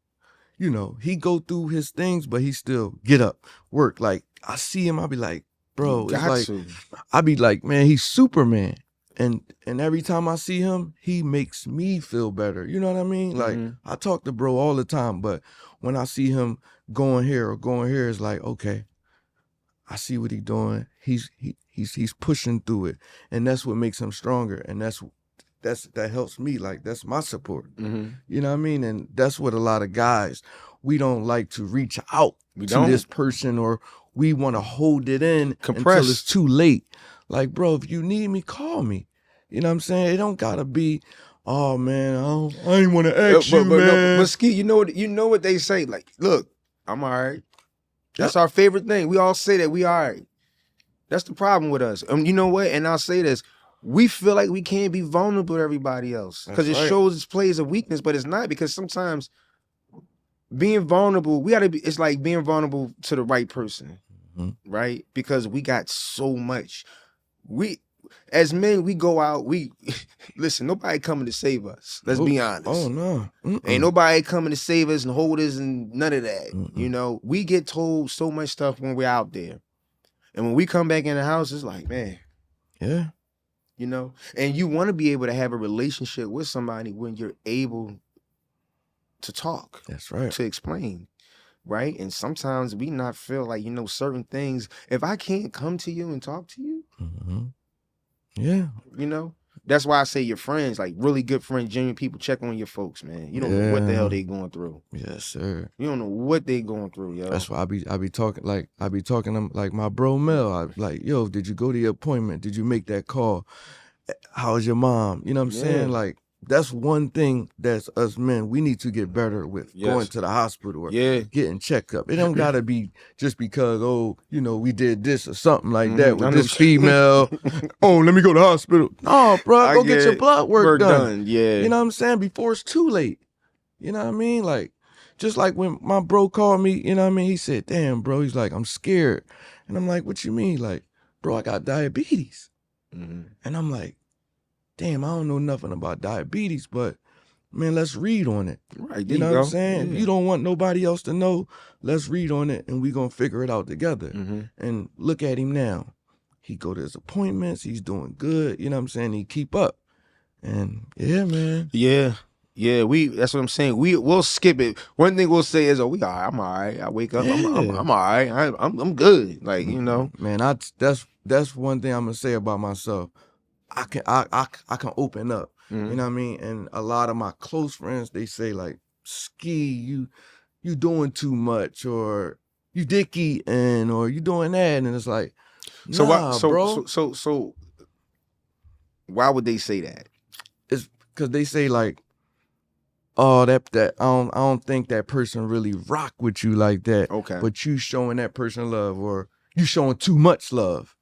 you know, he go through his things, but he still get up, work. Like, I see him, I be like, bro, it's like, I be like, man, he's Superman. And every time I see him, he makes me feel better. You know what I mean? Like, I talk to bro all the time, but when I see him going here or going here, it's like, okay, I see what he's doing. He's pushing through it, and that's what makes him stronger. And that helps me. Like, that's my support. You know what I mean? And that's what a lot of guys, we don't like to reach out to this person, or we want to hold it in until it's too late. Like, bro, if you need me, call me. You know what I'm saying? It don't gotta be, oh man, I ain't want to ask you, man. But Ski, you know what they say? Like, look, I'm all right. That's our favorite thing. We all say that we all right. That's the problem with us. You know what? And I'll say this. We feel like we can't be vulnerable to everybody else because it shows its plays a weakness, but it's not, because sometimes being vulnerable, it's like being vulnerable to the right person, right? Because we got so much. As men, we go out, listen, nobody coming to save us. Let's be honest. Oh, no. Ain't nobody coming to save us and hold us and none of that. You know, we get told so much stuff when we're out there. And when we come back in the house, it's like, man. Yeah. You know? And you want to be able to have a relationship with somebody when you're able to talk. That's right. To explain. Right? And sometimes we not feel like, you know, certain things. If I can't come to you and talk to you, yeah. You know? That's why I say your friends, like really good friends, genuine people, check on your folks, man. You don't know what the hell they going through. Yes, sir. You don't know what they going through, yo. That's why I be talking to them like my bro Mel. I like, yo, did you go to your appointment? Did you make that call? How's your mom? You know what I'm saying? Like, that's one thing that's us men, we need to get better with. Going to the hospital or getting checked up. It don't gotta be just because, oh, you know, we did this or something like that with this female. Oh, let me go to the hospital. No, bro, go get your blood work done. Yeah. You know what I'm saying? Before it's too late. You know what I mean? Like, just like when my bro called me, you know what I mean? He said, damn, bro, he's like, I'm scared. And I'm like, what you mean? Like, bro, I got diabetes. And I'm like, damn, I don't know nothing about diabetes, but man, let's read on it. Right, you know what I'm saying? You don't want nobody else to know. Let's read on it, and we gonna figure it out together. And look at him now. He go to his appointments. He's doing good. You know what I'm saying? He keep up. And yeah, man. Yeah. Yeah, that's what I'm saying. We'll skip it. One thing we'll say is, "Oh, we all right. I'm all right. I wake up. I'm Yeah. all right. I'm good." Like, you know. Man, that's one thing I'm gonna say about myself. I can open up. Mhm. You know what I mean? And a lot of my close friends, they say like, Ski, you doing too much, or you dick eating, or you doing that, and it's like, So what? nah, bro. So why would they say that? It's because they say like, oh, that I don't think that person really rock with you like that. Okay. But you showing that person love, or you showing too much love.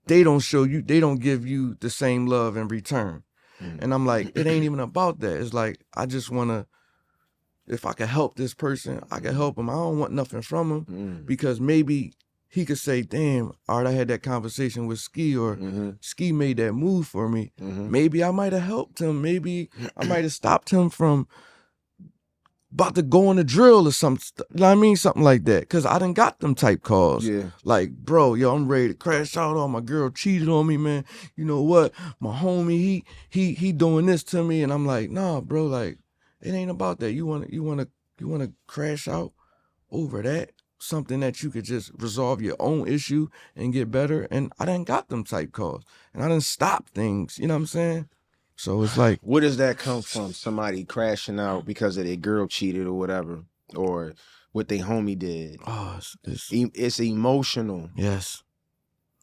They don't show you. They don't give you the same love in return. And I'm like, it ain't even about that. It's like, I just wanna, if I can help this person, I can help him. I don't want nothing from him, because maybe he could say, damn, all right, I had that conversation with Ski, or Ski made that move for me. Maybe I might have helped him. Maybe I might have stopped him from about to go on a drill or something. You know what I mean? Something like that. Because I done got them type calls. Yeah. Like, bro, yo, I'm ready to crash out. Oh, my girl cheated on me, man. You know what? My homie, he doing this to me. And I'm like, nah, bro, like, it ain't about that. You wanna crash out over that? Something that you could just resolve your own issue and get better. And I done got them type calls. And I done stopped things. You know what I'm saying? So it's like, where does that come from? Somebody crashing out because of their girl cheated or whatever, or what they homie did. oh, It's emotional. Yes.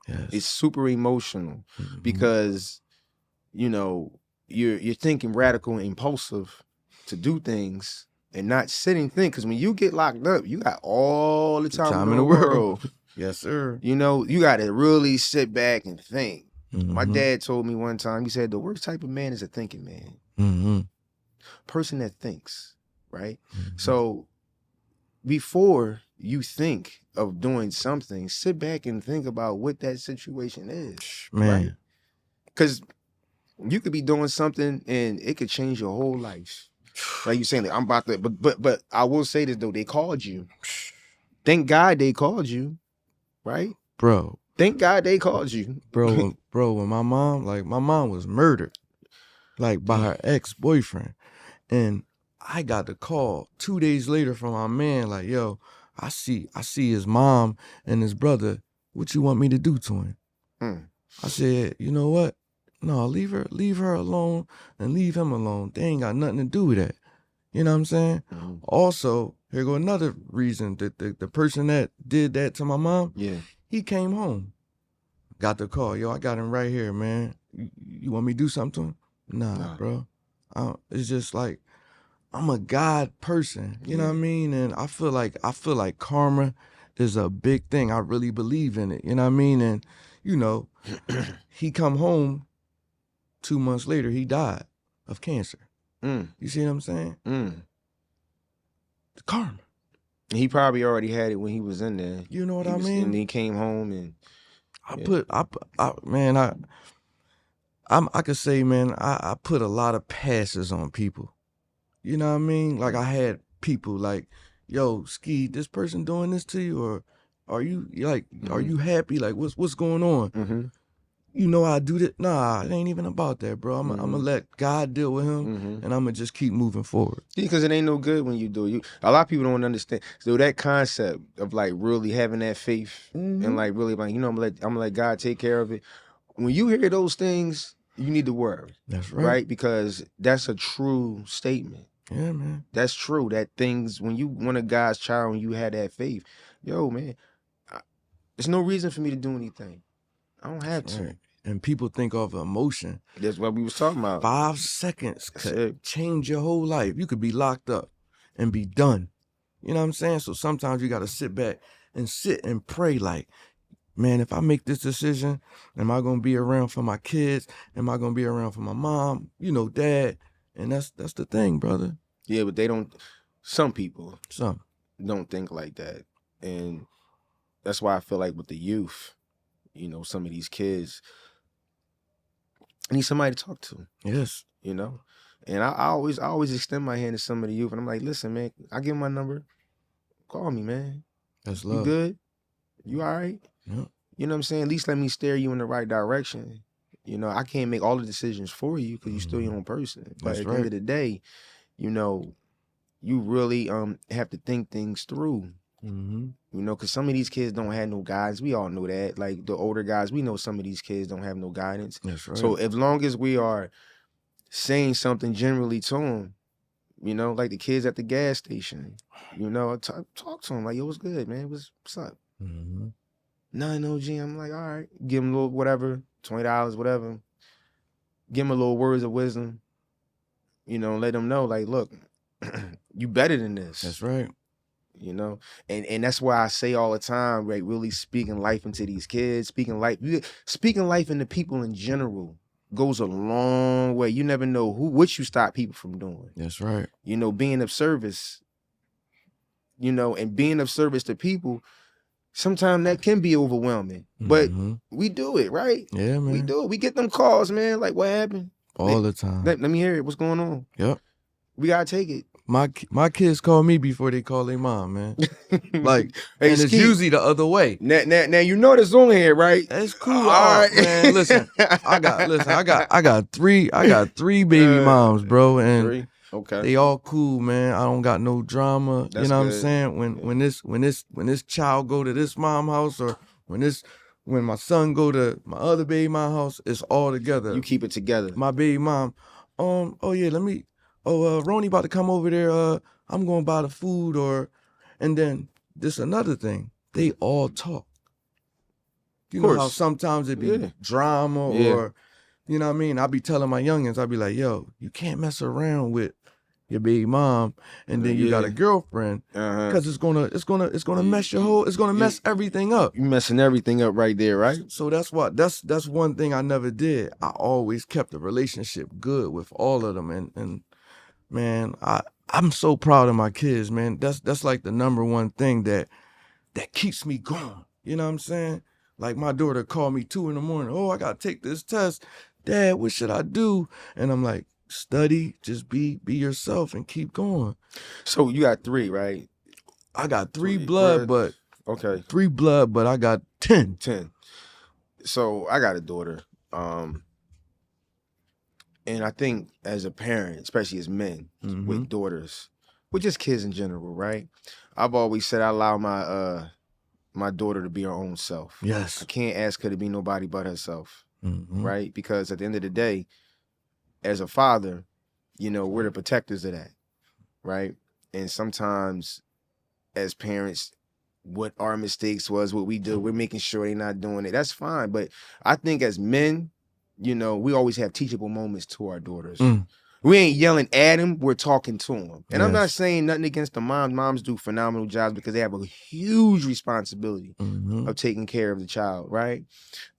It's super emotional because, you know, you're thinking radical and impulsive to do things and not sitting think. Because when you get locked up, you got all the time in the world. Yes, sir. You know, you got to really sit back and think. My dad told me one time, he said, the worst type of man is a thinking man. Person that thinks, right? So before you think of doing something, sit back and think about what that situation is, man. right? Because you could be doing something and it could change your whole life. Like you saying, like, I'm about to, but I will say this though, they called you. Thank God they called you, right? Bro. Thank God they called you. Bro, when my mom was murdered, like by her ex-boyfriend. And I got the call 2 days later from my man, like, yo, I see his mom and his brother. What you want me to do to him? I said, you know what? No, leave her alone and leave him alone. They ain't got nothing to do with that. You know what I'm saying? Also, here go another reason that the person that did that to my mom, he came home. Got the call. Yo, I got him right here, man. You want me to do something to him? Nah. Bro. It's just like, I'm a God person. You know what I mean? And I feel like karma is a big thing. I really believe in it. You know what I mean? And, you know, he come home 2 months later, he died of cancer. You see what I'm saying? The karma. He probably already had it when he was in there. You know what I mean? And he came home and I could say, man, I put a lot of passes on people. You know what I mean? Like, I had people like, yo, Ski, this person doing this to you, or are you are you happy? Like, what's going on? You know I do that. Nah, it ain't even about that, bro. I'm gonna let God deal with him, and I'm gonna just keep moving forward. Yeah, because it ain't no good when you do it. A lot of people don't understand. So that concept of like really having that faith and like really like, you know, I'm gonna let God take care of it. When you hear those things, you need to worry. That's right. Right? Because that's a true statement. Yeah, man. That's true. That things, when you want a God's child and you had that faith, yo, man, there's no reason for me to do anything. I don't have to. Right. And people think of emotion. That's what we was talking about. 5 seconds could change your whole life. You could be locked up and be done. You know what I'm saying? So sometimes you got to sit back and pray like, man, if I make this decision, am I going to be around for my kids? Am I going to be around for my mom? You know, dad. And that's the thing, brother. Yeah, but they don't, some people don't think like that. And that's why I feel like with the youth, you know, some of these kids need somebody to talk to. Yes. You know? And I always extend my hand to some of the youth, and I'm like, listen, man, I give them my number. Call me, man. That's love. You good? You all right? Yeah. You know what I'm saying? At least let me steer you in the right direction. You know, I can't make all the decisions for you because you're still your own person. But at the end of the day, you know, you really have to think things through. Mm-hmm. You know, because some of these kids don't have no guidance. We all know that. Like the older guys, we know some of these kids don't have no guidance. That's right. So as long as we are saying something generally to them, you know, like the kids at the gas station, you know, talk to them like, yo, what's good, man? What's up? Mm-hmm. Nothing, OG. I'm like, all right, give them a little whatever, $20, whatever. Give them a little words of wisdom, you know, let them know, like, look, you better than this. That's right. You know, and that's why I say all the time, right? Really speaking life into these kids, speaking life into people in general goes a long way. You never know what you stop people from doing. That's right. You know, being of service, you know, and being of service to people, sometimes that can be overwhelming. But we do it, right? Yeah, man. We do it. We get them calls, man. Like, what happened? All the time. Let me hear it. What's going on? Yep. We gotta take it. My kids call me before they call their mom, man. Like, hey, and it's usually the other way. Now you know this on here, right? That's cool. All right, man. Listen, I got three baby moms, bro, and okay, they all cool, man. I don't got no drama. That's you know good. what I'm saying? When this child go to this mom house, or when my son go to my other baby mom house, it's all together. You keep it together. My baby mom, oh yeah, Ronnie about to come over there. I'm going to buy the food, and then this another thing. They all talk. You know how sometimes it be drama or, you know what I mean? I be telling my youngins, I be like, yo, you can't mess around with your baby mom, and then you got a girlfriend, because it's gonna mess it's gonna mess everything up. You messing everything up right there, right? So that's one thing I never did. I always kept the relationship good with all of them, and man, I'm so proud of my kids, man. That's like the number one thing that keeps me going. You know what I'm saying? Like my daughter called me 2 a.m. Oh, I gotta take this test. Dad, what should I do? And I'm like, study, just be yourself and keep going. So you got 3, right? I got 3 blood, but 3 blood, but I got 10. 10. So I got a daughter. And I think as a parent, especially as men with daughters, with just kids in general, right? I've always said I allow my daughter to be her own self. Yes. I can't ask her to be nobody but herself, right? Because at the end of the day, as a father, you know, we're the protectors of that, right? And sometimes as parents, what our mistakes was, what we do, we're making sure they're not doing it. That's fine. But I think as men, you know, we always have teachable moments to our daughters. We ain't yelling at them, we're talking to them. And I'm not saying nothing against the moms. Moms do phenomenal jobs because they have a huge responsibility of taking care of the child, right?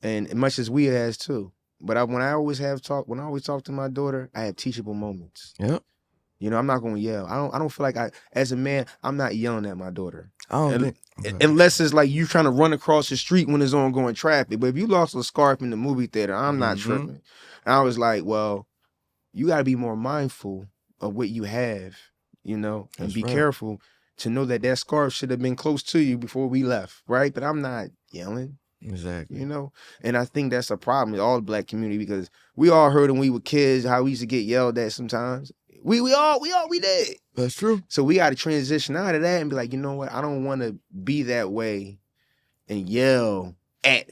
And much as we has too. But when I always talk to my daughter, I have teachable moments. Yep. You know, I'm not gonna yell. I don't feel like as a man, I'm not yelling at my daughter. I don't think unless it's like you trying to run across the street when there's ongoing traffic. But if you lost a scarf in the movie theater, I'm not tripping. And I was like, well, you gotta be more mindful of what you have, you know, and be careful to know that scarf should have been close to you before we left, right? But I'm not yelling. Exactly. You know, and I think that's a problem with all the Black community, because we all heard when we were kids how we used to get yelled at sometimes. We did. That's true. So we got to transition out of that and be like, you know what? I don't want to be that way and yell at,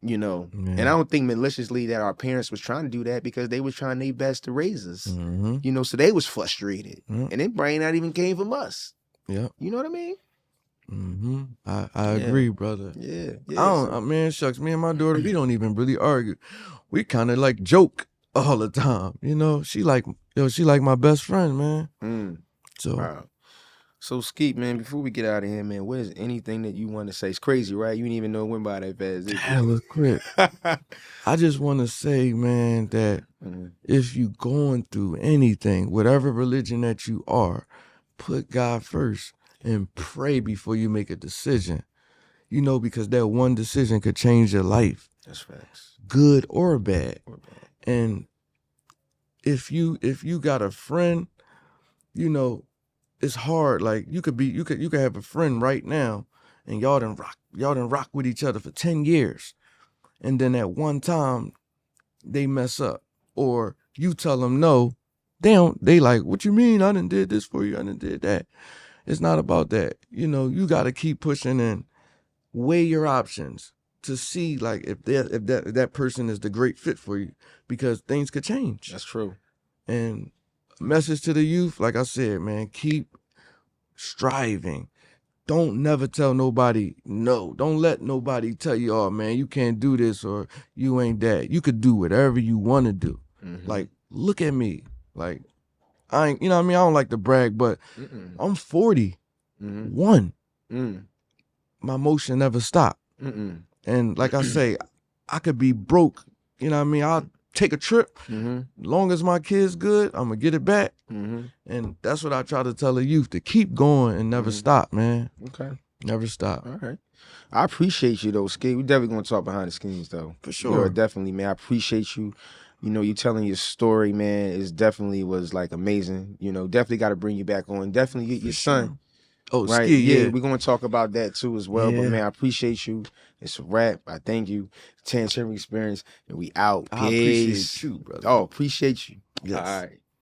you know. And I don't think maliciously that our parents was trying to do that, because they was trying their best to raise us, you know. So they was frustrated, and their brain not even came from us. Yeah. You know what I mean? I agree, brother. Yeah. Man, shucks, me and my daughter, we don't even really argue. We kind of like joke all the time. You know, she like my best friend, man. So wow. So Skeet, man, before we get out of here, man, what is anything that you want to say? It's crazy, right? You didn't even know it went by that fast. That was quick. I just want to say, man, that if you going through anything, whatever religion that you are, put God first and pray before you make a decision. You know, because that one decision could change your life. That's facts. Good or bad. And if you got a friend, you know, it's hard. Like you could have a friend right now, and y'all done rock with each other for 10 years. And then at one time they mess up, or you tell them no, they like, what you mean? I done did this for you. I done did that. It's not about that. You know, you got to keep pushing and weigh your options to see like if that person is the great fit for you, because things could change. That's true. And message to the youth, like I said, man, keep striving. Don't never tell nobody no. Don't let nobody tell you, oh man, you can't do this or you ain't that. You could do whatever you want to do. Like, look at me. Like, I ain't, you know what I mean? I don't like to brag, but I'm 41. My motion never stopped. And like I say, I could be broke. You know what I mean? I'll take a trip. Long as my kid's good, I'm going to get it back. And that's what I try to tell the youth, to keep going and never stop, man. Okay. Never stop. All right. I appreciate you, though, Skate. We definitely going to talk behind the scenes, though. For sure. Yeah, definitely, man. I appreciate you. You know, you telling your story, man, is definitely was like amazing. You know, definitely got to bring you back on. Definitely get your son. Oh, right? Ski, yeah. We're going to talk about that too as well. Yeah. But man, I appreciate you. It's a wrap. I thank you. Terrance Henry Experience, and we out. Peace. I appreciate you, brother. Oh, appreciate you. Yes. All right.